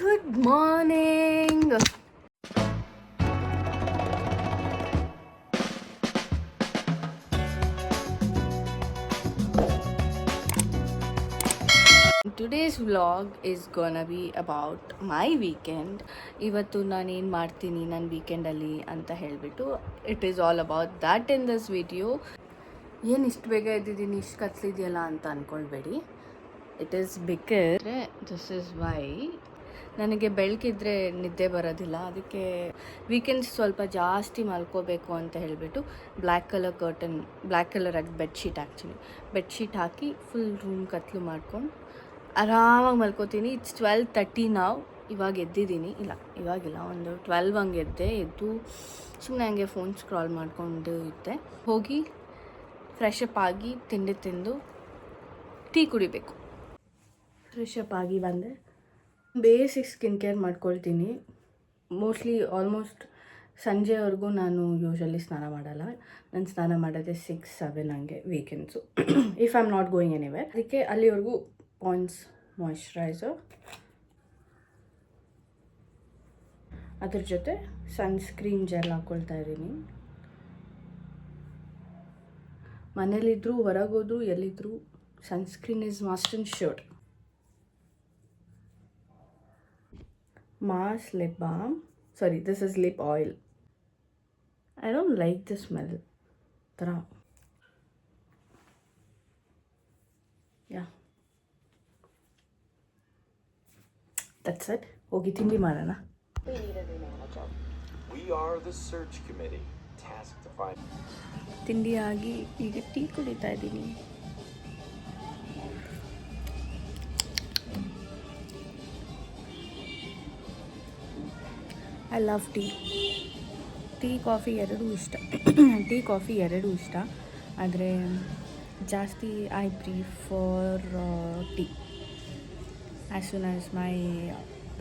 Good morning. Today's vlog is gonna be about my weekend. ಇವತ್ತು ನಾನು ಏನು ಮಾಡ್ತೀನಿ ನನ್ನ ವೀಕೆಂಡಲ್ಲಿ ಅಂತ ಹೇಳಿಬಿಟ್ಟು it is all about that in this video. ಏನು ಇಷ್ಟು ಬೇಗ ಎದ್ದಿದ್ದೀನಿ, ಇಷ್ಟು ಕತ್ಲಿದೆಯಲ್ಲ ಅಂತ ಅಂದ್ಕೊಳ್ಬೇಡಿ. It is because this is why ನನಗೆ ಬೆಳಕಿದ್ರೆ ನಿದ್ದೆ ಬರೋದಿಲ್ಲ. ಅದಕ್ಕೆ ವೀಕೆಂಡ್ಸ್ ಸ್ವಲ್ಪ ಜಾಸ್ತಿ ಮಲ್ಕೋಬೇಕು ಅಂತ ಹೇಳಿಬಿಟ್ಟು black colour curtain, black colour ಆಗಿ ಬೆಡ್ಶೀಟ್ ಹಾಕಿ ಫುಲ್ ರೂಮ್ ಕತ್ಲು ಮಾಡ್ಕೊಂಡು ಆರಾಮಾಗಿ ಮಲ್ಕೋತೀನಿ. ಇಟ್ಸ್ 12:30 ನಾವು. ಇವಾಗ ಎದ್ದಿದ್ದೀನಿ, ಇವಾಗಿಲ್ಲ, ಒಂದು 12 ಹಂಗೆ ಎದ್ದು ಸುಮ್ಮನೆ ಹಂಗೆ ಫೋನ್ ಸ್ಕ್ರಾಲ್ ಮಾಡ್ಕೊಂಡು ಇದ್ದೆ. ಹೋಗಿ ಫ್ರೆಶ್ ಅಪ್ ಆಗಿ ತಿಂಡಿ ತಿಂದು ಟೀ ಕುಡಿಬೇಕು. ಫ್ರೆಶ್ ಅಪ್ ಆಗಿ ಬಂದೆ, ಬೇಸಿಕ್ ಸ್ಕಿನ್ ಕೇರ್ ಮಾಡ್ಕೊಳ್ತೀನಿ. ಆಲ್ಮೋಸ್ಟ್ ಸಂಜೆವರೆಗೂ ನಾನು ಯೂಶ್ವಲಿ ಸ್ನಾನ ಮಾಡಲ್ಲ. ನಾನು ಸ್ನಾನ ಮಾಡೋದೇ 6-7 ಹಂಗೆ weekends, if I am not going anywhere. ಅದಕ್ಕೆ ಅಲ್ಲಿವರೆಗೂ ಪಾಂಡ್ಸ್ ಮಾಯ್ಶ್ಚರೈಸರ್, ಅದ್ರ ಜೊತೆ ಸನ್ಸ್ಕ್ರೀನ್ ಜೆಲ್ ಹಾಕ್ಕೊಳ್ತಾ ಇದ್ದೀನಿ. ಮನೇಲಿದ್ದರೂ ಹೊರಗೋದ್ರು ಎಲ್ಲಿದ್ದರೂ sunscreen is must and should. Mars lip balm. Sorry, this is lip oil. I don't like the smell. Tara. Yeah. That's it. Hogi tindi marana. We need a new manager. We are the search committee tasked to find. Tindi agi ಈಗ tea ಕುಡಿತಾ ಇದ್ದೀನಿ. I love tea coffee ಎರಡೂ ಇಷ್ಟ. ಆದರೆ ಜಾಸ್ತಿ I prefer tea. As soon as my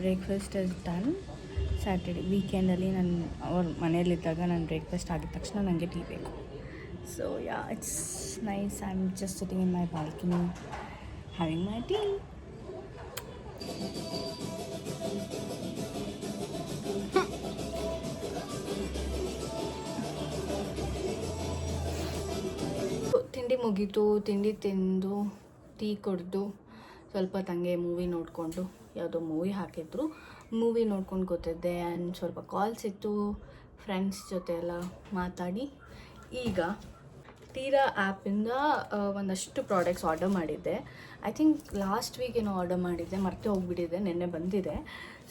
breakfast is done. Saturday ವೀಕೆಂಡಲ್ಲಿ ನಾನು ಅವ್ರ ಮನೆಯಲ್ಲಿದ್ದಾಗ ನಾನು ಬ್ರೇಕ್ಫಾಸ್ಟ್ ಆಗಿದ ತಕ್ಷಣ ನನಗೆ ಟೀ ಬೇಕು. So yeah, it's nice. I am just sitting in my balcony having my tea. ತಿಂಡಿ ಮುಗೀತು, ತಿಂಡಿ ತಿಂದು ಟೀ ಕುಡಿದು ಸ್ವಲ್ಪ ತಂಗೆ ಮೂವಿ ನೋಡಿಕೊಂಡು, ಯಾವುದೋ ಮೂವಿ ಹಾಕಿದ್ರು, ಮೂವಿ ನೋಡ್ಕೊಂಡು ಕೂತಿದ್ದೆ. ಆ್ಯಂಡ್ ಸ್ವಲ್ಪ ಕಾಲ್ಸ್ ಇತ್ತು, ಫ್ರೆಂಡ್ಸ್ ಜೊತೆ ಎಲ್ಲ ಮಾತಾಡಿ ಈಗ ತೀರಾ ಆ್ಯಪಿಂದ ಒಂದಷ್ಟು ಪ್ರಾಡಕ್ಟ್ಸ್ ಆರ್ಡರ್ ಮಾಡಿದ್ದೆ. ಐ ಥಿಂಕ್ ಲಾಸ್ಟ್ ವೀಕ್ ಏನೋ ಆರ್ಡರ್ ಮಾಡಿದ್ದೆ, ಮರ್ತೇ ಹೋಗ್ಬಿಟ್ಟಿದೆ, ನೆನ್ನೆ ಬಂದಿದೆ.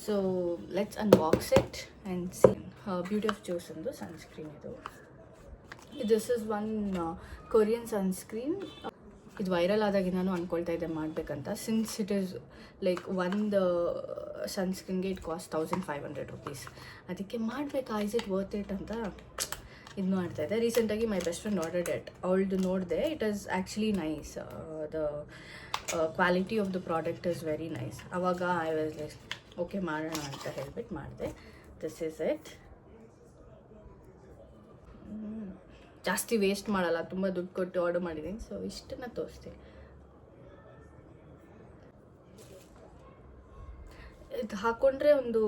So let's unbox it and C. Beauty of Jose ಅಂದು ಸನ್ಸ್ಕ್ರೀನ್ ಇದು. This is one Korean sunscreen. ಇದು ವೈರಲ್ ಆದಾಗಿ ನಾನು ಅಂದ್ಕೊಳ್ತಾ ಇದ್ದೆ ಮಾಡಬೇಕಂತ. ಸಿನ್ಸ್ ಇಟ್ ಈಸ್ ಲೈಕ್ ಒಂದು ಸನ್ಸ್ಕ್ರೀನ್ಗೆ ಇಟ್ ಕಾಸ್ಟ್ 1500 ರುಪೀಸ್. ಅದಕ್ಕೆ ಮಾಡಬೇಕಾ, ಇಸ್ ಇಟ್ ವರ್ತ್ ಇಟ್ ಅಂತ ಇದು ಮಾಡ್ತಾಯಿದ್ದೆ. ರೀಸೆಂಟಾಗಿ my best friend ordered it. ಅವಳದು ನೋಡಿದೆ, it is actually nice. The quality of the product is very nice. ಆವಾಗ ಐ ವಾಸ್ ಲೈಕ್ ಓಕೆ ಮಾಡೋಣ ಅಂತ ಹೇಳ್ಬಿಟ್ಟು ಮಾಡಿದೆ. This is it. ಜಾಸ್ತಿ ವೇಸ್ಟ್ ಮಾಡಲ್ಲ, ತುಂಬ ದುಡ್ಡು ಕೊಟ್ಟು ಆರ್ಡರ್ ಮಾಡಿದ್ದೀನಿ. ಸೊ ಇಷ್ಟನ್ನು ತೋರಿಸ್ತೀನಿ. ಇದು ಹಾಕ್ಕೊಂಡ್ರೆ ಒಂದು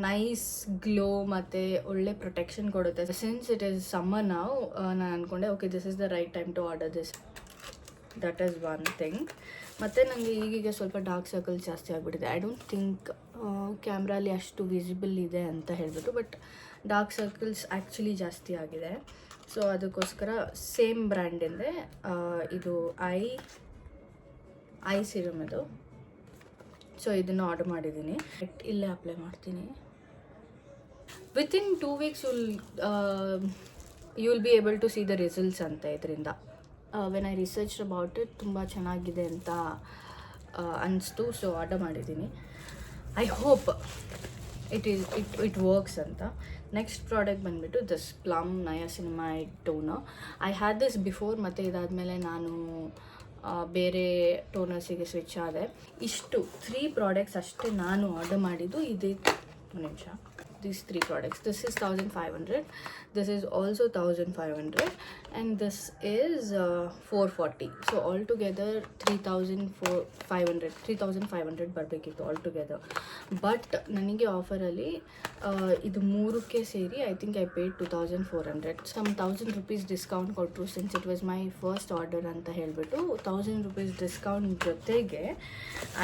ನೈಸ್ ಗ್ಲೋ ಮತ್ತು ಒಳ್ಳೆ ಪ್ರೊಟೆಕ್ಷನ್ ಕೊಡುತ್ತೆ. ಸಿನ್ಸ್ ಇಟ್ ಈಸ್ ಸಮ್ಮರ್ ನಾವು, ನಾನು ಅಂದ್ಕೊಂಡೆ okay this is the right time to order this. That is one thing. ಮತ್ತು ನನಗೆ ಈಗೀಗ ಸ್ವಲ್ಪ ಡಾರ್ಕ್ ಸರ್ಕಲ್ಸ್ ಜಾಸ್ತಿ ಆಗಿಬಿಟ್ಟಿದೆ. ಐ ಡೋಂಟ್ ಥಿಂಕ್ ಕ್ಯಾಮ್ರಲ್ಲಿ ಅಷ್ಟು ವಿಸಿಬಲ್ ಇದೆ ಅಂತ ಹೇಳ್ಬಿಟ್ಟು, ಬಟ್ ಡಾರ್ಕ್ ಸರ್ಕಲ್ಸ್ ಆ್ಯಕ್ಚುಲಿ ಜಾಸ್ತಿ ಆಗಿದೆ. ಸೊ ಅದಕ್ಕೋಸ್ಕರ ಸೇಮ್ ಬ್ರ್ಯಾಂಡಿಂದೆ ಇದು ಐ ಸಿರಮ್ ಇದು. ಸೊ ಇದನ್ನು ಆರ್ಡರ್ ಮಾಡಿದ್ದೀನಿ. ಇಲ್ಲೇ ಅಪ್ಲೈ ಮಾಡ್ತೀನಿ. Within 2 weeks you will be able to see the results ಅಂತ ಇದರಿಂದ. When I research about it ತುಂಬ ಚೆನ್ನಾಗಿದೆ ಅಂತ ಅನಿಸ್ತು. ಸೊ ಆರ್ಡರ್ ಮಾಡಿದ್ದೀನಿ. ಐ ಹೋಪ್ ಇಟ್ ವರ್ಕ್ಸ್ ಅಂತ. ನೆಕ್ಸ್ಟ್ ಪ್ರಾಡಕ್ಟ್ ಬಂದುಬಿಟ್ಟು this Plum niacinamide toner. I had this before, ಮತ್ತು ಇದಾದಮೇಲೆ ನಾನು ಬೇರೆ ಟೋನರ್ಸಿಗೆ ಸ್ವಿಚ್ ಆದೆ. ಇಷ್ಟು 3 ಪ್ರಾಡಕ್ಟ್ಸ್ ಅಷ್ಟೇ ನಾನು ಆರ್ಡರ್ ಮಾಡಿದ್ದು. ಇದು ಒಂದು ನಿಮಿಷ, these 3 products. This is 1500, this is also 1500, and this is 440. So altogether 3500 ಬರಬೇಕಿತ್ತು altogether. But ನನಗೆ ಆಫರಲ್ಲಿ ಇದು ಮೂರಕ್ಕೆ ಸೇರಿ I think I paid 2400. Some 1000 rupees discount ಕೊಟ್ಟರು, since it was my first order ಅಂತ ಹೇಳಿಬಿಟ್ಟು 1000 rupees ಡಿಸ್ಕೌಂಟ್ ಜೊತೆಗೆ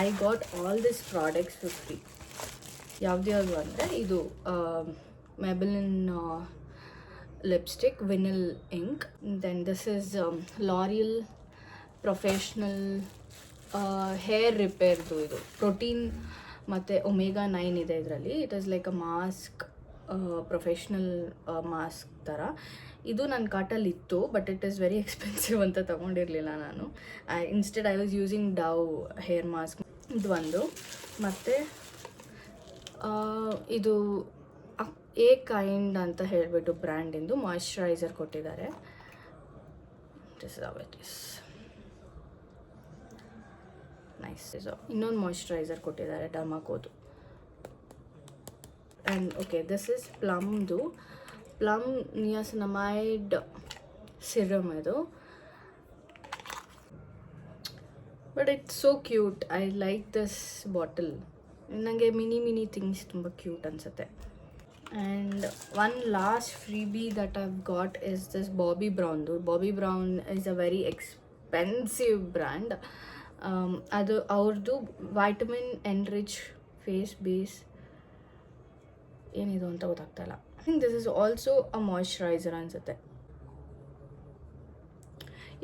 I got all this products for free. ಯಾವ್ದು ಅಂದರೆ ಇದು Maybelline lipstick vinyl ink, then this is L'Oreal professional hair ರಿಪೇರ್ದು, ಇದು protein ಮತ್ತು ಒಮೆಗಾ 9 ಇದೆ ಇದರಲ್ಲಿ. It is like a mask, professional mask ಥರ. ಇದು ನನ್ನ ಕಾರ್ಟಲ್ಲಿ ಇತ್ತು, but it is very expensive ಅಂತ ತೊಗೊಂಡಿರಲಿಲ್ಲ ನಾನು. Instead I was using Dove hair mask. ಇದು ಒಂದು, ಮತ್ತು ಇದು ಎ ಕೈಂಡ್ ಅಂತ ಹೇಳಿಬಿಟ್ಟು ಬ್ರ್ಯಾಂಡಿಂದು ಮಾಯ್ಶ್ಚರೈಸರ್ ಕೊಟ್ಟಿದ್ದಾರೆ. This is how it is. Nice. ಇನ್ನೊಂದು ಮಾಯ್ಶ್ಚರೈಸರ್ ಕೊಟ್ಟಿದ್ದಾರೆ ಡರ್ಮಾಕೋದು. ಆ್ಯಂಡ್ ಓಕೆ, ದಿಸ್ ಇಸ್ ಪ್ಲಮ್ದು ಪ್ಲಮ್ ನಿಯಾಸಿನಮೈಡ್ ಸಿರಮ್ ಇದು. But it's so cute. I like this bottle. ನನಗೆ ಮಿನಿ ಥಿಂಗ್ಸ್ ತುಂಬ ಕ್ಯೂಟ್ ಅನಿಸುತ್ತೆ. And one last freebie that I've got is this Bobbi ಬ್ರೌನ್ದು. Bobbi Brown is a very expensive brand. ಅದು ಅವ್ರದ್ದು vitamin enrich face base ಏನಿದು ಅಂತ ಗೊತ್ತಾಗ್ತಾಯಿಲ್ಲ. I think this is also a moisturiser ಅನಿಸುತ್ತೆ,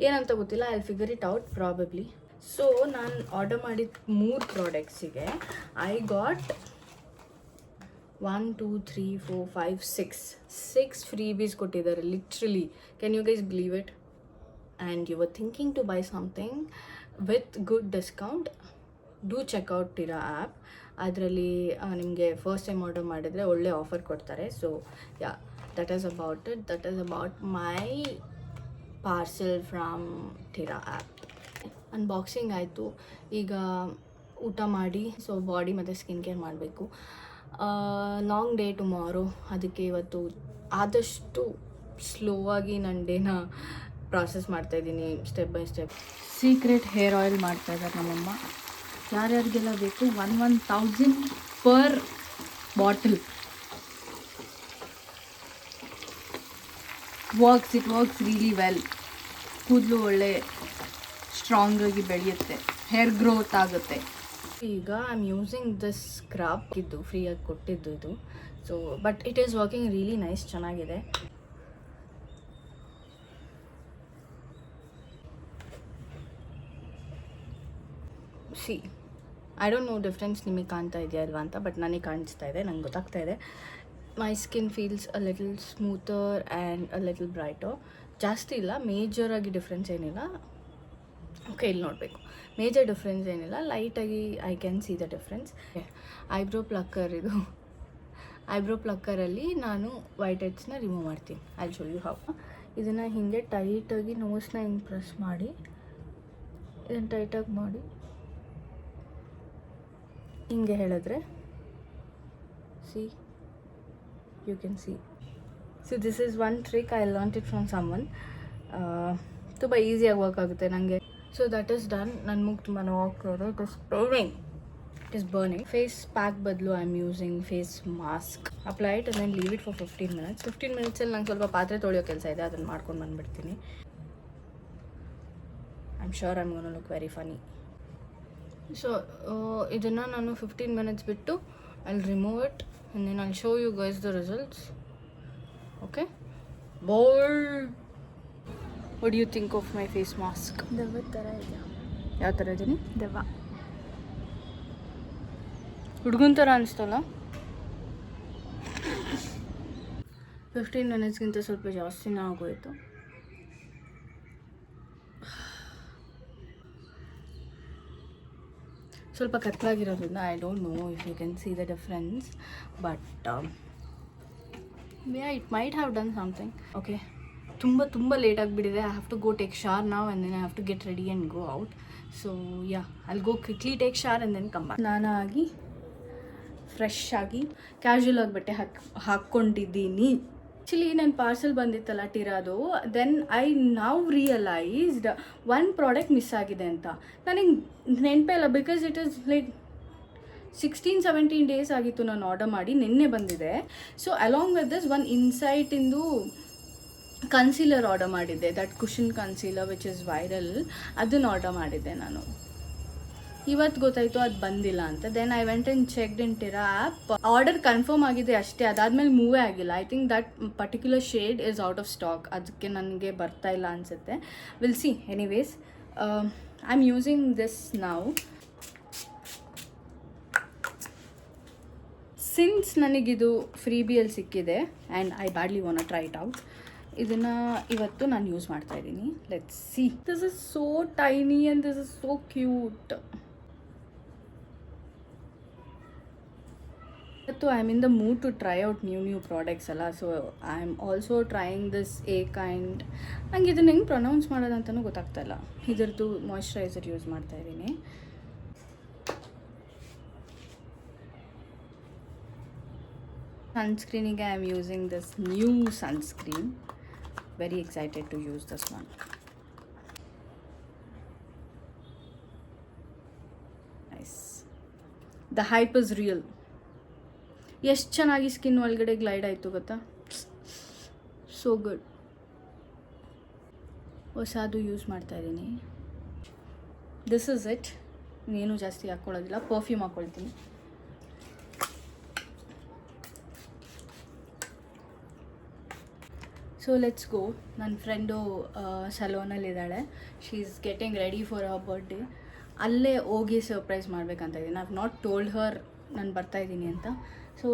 ಏನಂತ ಗೊತ್ತಿಲ್ಲ. I figure it out probably. So ನಾನು ಆರ್ಡರ್ ಮಾಡಿದ 3 ಪ್ರಾಡಕ್ಟ್ಸಿಗೆ ಐ ಗಾಟ್ 1 2 3 4 5 6 ಫ್ರೀಬೀಸ್ ಕೊಟ್ಟಿದ್ದಾರೆ literally. Can you guys believe it? And you were thinking to buy something with good discount, do check out Tira app. ಅದರಲ್ಲಿ ನಿಮಗೆ first time order ಮಾಡಿದರೆ ಒಳ್ಳೆ offer ಕೊಡ್ತಾರೆ. So yeah, that is about it. That is about my parcel from Tira app. Unboxing ಆಯಿತು. ಈಗ ಊಟ ಮಾಡಿ so body ಮತ್ತು ಸ್ಕಿನ್ ಕೇರ್ ಮಾಡಬೇಕು. ಲಾಂಗ್ ಡೇ ಟುಮಾರೋ, ಅದಕ್ಕೆ ಇವತ್ತು ಆದಷ್ಟು ಸ್ಲೋ ಆಗಿ ನನ್ನ ಡೇನ ಪ್ರಾಸೆಸ್ ಮಾಡ್ತಾಯಿದ್ದೀನಿ, step by step. Secret hair oil ಮಾಡ್ತಾಯಿದ್ದಾರೆ ನಮ್ಮಮ್ಮ. ಯಾರ್ಯಾರಿಗೆಲ್ಲ ಬೇಕು 1000 per bottle. It works really well. ಕೂದಲು ಒಳ್ಳೆ ಸ್ಟ್ರಾಂಗಾಗಿ ಬೆಳೆಯುತ್ತೆ, ಹೇರ್ ಗ್ರೋತ್ ಆಗುತ್ತೆ. ಈಗ I am using this scrub. ಇದು ಫ್ರೀಯಾಗಿ ಕೊಟ್ಟಿದ್ದು ಇದು. So but it is working really nice, ಚೆನ್ನಾಗಿದೆ. See, I don't know difference ನಿಮಗೆ ಕಾಣ್ತಾ ಇದೆಯಾ ಅಲ್ವಾ ಅಂತ, ಬಟ್ ನನಗೆ ಕಾಣಿಸ್ತಾ ಇದೆ, ನಂಗೆ ಗೊತ್ತಾಗ್ತಾ ಇದೆ. ಮೈ skin feels a little smoother and a little brighter. ಜಾಸ್ತಿ ಇಲ್ಲ, ಮೇಜರಾಗಿ ಡಿಫ್ರೆನ್ಸ್ ಏನಿಲ್ಲ. ಓಕೆ, ಇಲ್ಲಿ ನೋಡಬೇಕು. ಮೇಜರ್ ಡಿಫ್ರೆನ್ಸ್ ಏನಿಲ್ಲ, ಲೈಟಾಗಿ I can see the difference. Eyebrow plucker ಇದು. ಐಬ್ರೋ ಪ್ಲಕ್ಕರಲ್ಲಿ ನಾನು ವೈಟ್ ಹೆಡ್ಸ್ನ ರಿಮೂವ್ ಮಾಡ್ತೀನಿ. I show you how. ಇದನ್ನು ಹೀಗೆ ಟೈಟಾಗಿ ನೋಸ್ನ ಹಿಂಗೆ ಪ್ರೆಸ್ ಮಾಡಿ, ಇದನ್ನು ಟೈಟಾಗಿ ಮಾಡಿ ಹಿಂಗೆ ಹೇಳಿದ್ರೆ see, you can see. So this is one trick, I learned it from someone. ತುಂಬ ಈಸಿಯಾಗಿ ವರ್ಕ್ ಆಗುತ್ತೆ ನನಗೆ. ಸೊ ದಟ್ ಈಸ್ ಡನ್. ನನ್ನ ಮುಖ ತುಂಬ ನೋವಾಗ್ತಿದೆ. It is burning. Face pack ಬದಲು I am using face mask. Apply it and then leave it for 15 minutes. 15 minutesಲ್ಲಿ ನಂಗೆ ಸ್ವಲ್ಪ ಪಾತ್ರೆ ತೊಳೆಯೋ ಕೆಲಸ ಇದೆ, ಅದನ್ನು ಮಾಡ್ಕೊಂಡು ಬಂದುಬಿಡ್ತೀನಿ. I am sure I am gonna look very Ghani. So ಇದನ್ನು ನಾನು 15 minutes ಬಿಟ್ಟು I will remove it and then I will show you guys the results. Okay, bold. What do you think of my face mask? ದೆವ್ವ ಥರ ಇದೆ. ಯಾವ ಥರ ಇದ್ದೀನಿ? ದೆವ್ವ. ಹುಡುಗನ ಥರ ಅನಿಸ್ತಲ್ಲ. 15 minutesಗಿಂತ ಸ್ವಲ್ಪ ಜಾಸ್ತಿನೇ ಆಗೋಯಿತು. ಸ್ವಲ್ಪ ಕತ್ಲಾಗಿರೋದ್ರಿಂದ I don't know if you can see the difference, but it might have done something. Okay, ತುಂಬ ಲೇಟ್ ಆಗಿಬಿಟ್ಟಿದೆ. I have to go take shower now and then I have to get ready and go out. So yeah, I will go quickly take shower and then come back. ಸ್ನಾನ ಆಗಿ fresh ಆಗಿ casual ಆಗಿ ಬಟ್ಟೆ ಹಾಕ್ಕೊಂಡಿದ್ದೀನಿ. Actually ನನ್ನ parcel ಬಂದಿತ್ತಲ್ಲ ಟಿರಾದು, then I now realised one product miss ಆಗಿದೆ ಅಂತ. ನನಗೆ ನೆನಪೇ ಇಲ್ಲ, because it is like 16-17 days ಆಗಿತ್ತು ನಾನು ಆರ್ಡರ್ ಮಾಡಿ, ನಿನ್ನೆ ಬಂದಿದೆ. So along with this one ಇನ್ಸೈಟಿಂದು ಕನ್ಸೀಲರ್ ಆರ್ಡರ್ ಮಾಡಿದ್ದೆ, that cushion concealer which is viral, ಅದನ್ನು ಆರ್ಡರ್ ಮಾಡಿದ್ದೆ ನಾನು. ಇವತ್ತು ಗೊತ್ತಾಯಿತು ಅದು ಬಂದಿಲ್ಲ ಅಂತ. Then I went and checked in Tira app. Order confirm ಆಗಿದೆ ಅಷ್ಟೇ, ಅದಾದಮೇಲೆ ಮೂವೇ ಆಗಿಲ್ಲ. I think that particular shade is out of stock, ಅದಕ್ಕೆ ನನಗೆ ಬರ್ತಾ ಇಲ್ಲ ಅನಿಸುತ್ತೆ. Will see. Anyways, I am using this now. Since ನನಗಿದು ಫ್ರೀ ಬಿಯಲ್ಲಿ ಸಿಕ್ಕಿದೆ and I badly want to try it out, ಇದನ್ನು ಇವತ್ತು ನಾನು ಯೂಸ್ ಮಾಡ್ತಾ ಇದ್ದೀನಿ. Let's see. This is so tiny and this is so cute. ಇವತ್ತು I am in the mood to try out new products ಅಲ್ಲ. So I am also trying this kind. ನಂಗೆ ಇದನ್ನು ಹೆಂಗೆ ಪ್ರೊನೌನ್ಸ್ ಮಾಡೋದಂತಲೂ ಗೊತ್ತಾಗ್ತಾ ಇಲ್ಲ. ಇದ್ರದ್ದು ಮಾಯ್ಶ್ಚರೈಸರ್ ಯೂಸ್ ಮಾಡ್ತಾ ಇದ್ದೀನಿ. ಸನ್ಸ್ಕ್ರೀನಿಗೆ I am using this new sunscreen. Very excited to use this one. Nice. The hype is real. ಎಷ್ಟು ಚೆನ್ನಾಗಿ ಸ್ಕಿನ್ ಒಳಗಡೆ ಗ್ಲೈಡ್ ಆಯಿತು ಗೊತ್ತಾ. So good. ಹೊಸದು ಯೂಸ್ ಮಾಡ್ತಾ ಇದ್ದೀನಿ. This is it. ಇನ್ನೇನು ಜಾಸ್ತಿ ಹಾಕ್ಕೊಳ್ಳೋದಿಲ್ಲ, ಪರ್ಫ್ಯೂಮ್ ಹಾಕ್ಕೊಳ್ತೀನಿ. So let's go. ನನ್ನ ಫ್ರೆಂಡು ಸಲೋನಲ್ಲಿದ್ದಾಳೆ. She is getting ready for ಅವರ್ ಬರ್ಡೇ. ಅಲ್ಲೇ ಹೋಗಿ ಸರ್ಪ್ರೈಸ್ ಮಾಡ್ಬೇಕಂತ ಇದ್ದೀನಿ. I have not told her ನಾನು ಬರ್ತಾಯಿದ್ದೀನಿ ಅಂತ. ಸೊ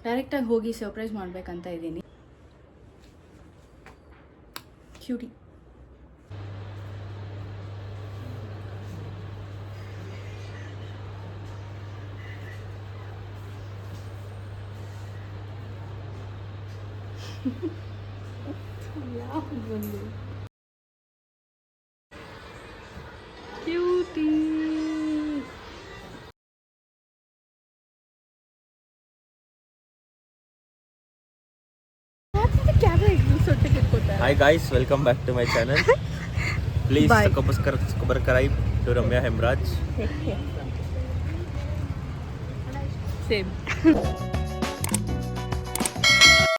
ಡೈರೆಕ್ಟಾಗಿ ಹೋಗಿ ಸರ್ಪ್ರೈಸ್ ಮಾಡಬೇಕಂತ ಇದ್ದೀನಿ. Cutie. Cutie. Hi guys, welcome back to my channel. Please subscribe to Ramya Hemraj. Same.